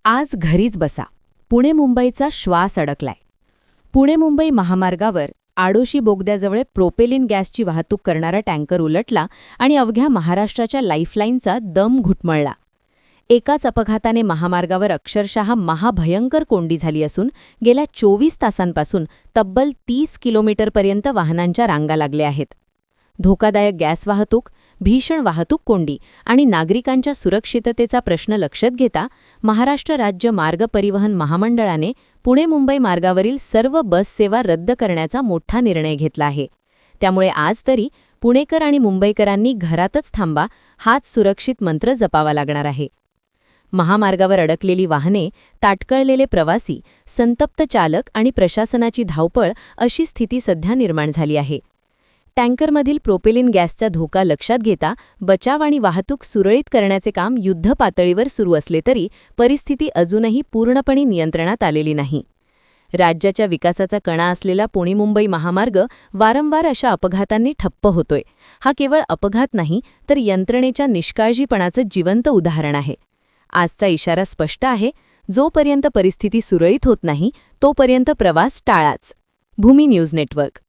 आज घरीच बसा. पुणे मुंबईचा श्वास अडकलाय. पुणे मुंबई महामार्गावर आडोशी बोगद्याजवळ प्रोपेलिन गॅसची वाहतूक करणारा टँकर उलटला आणि अवघ्या महाराष्ट्राच्या लाईफलाईनचा दम घुटमळला. एकाच अपघाताने महामार्गावर अक्षरशः महाभयंकर कोंडी झाली असून गेल्या 24 तासांपासून तब्बल 30 किलोमीटरपर्यंत वाहनांच्या रांगा लागल्या आहेत. धोकादायक गॅस वाहतूक, भीषण वाहतूक कोंडी आणि नागरिकांच्या सुरक्षिततेचा प्रश्न लक्षात घेता महाराष्ट्र राज्य मार्ग परिवहन महामंडळाने पुणे मुंबई मार्गावरील सर्व बस सेवा रद्द करण्याचा मोठा निर्णय घेतला आहे. त्यामुळे आज तरी पुणेकर आणि मुंबईकरांनी घरातच थांबा हाच सुरक्षित मंत्र जपावा लागणार आहे. महामार्गावर अडकलेली वाहने, ताटकळलेले प्रवासी, संतप्त चालक आणि प्रशासनाची धावपळ अशी स्थिती सध्या निर्माण झाली आहे. टँकरमधील प्रोपेलिन गॅसचा धोका लक्षात घेता बचाव आणि वाहतूक सुरळीत करण्याचे काम युद्धपातळीवर सुरू असले तरी परिस्थिती अजूनही पूर्णपणे नियंत्रणात आलेली नाही. राज्याच्या विकासाचा कणा असलेला पुणे मुंबई महामार्ग वारंवार अशा अपघातांनी ठप्प होतोय. हा केवळ अपघात नाही तर यंत्रणेच्या निष्काळजीपणाचं जिवंत उदाहरण आहे. आजचा इशारा स्पष्ट आहे, जोपर्यंत परिस्थिती सुरळीत होत नाही तोपर्यंत प्रवास टाळाच. भूमी न्यूज नेटवर्क.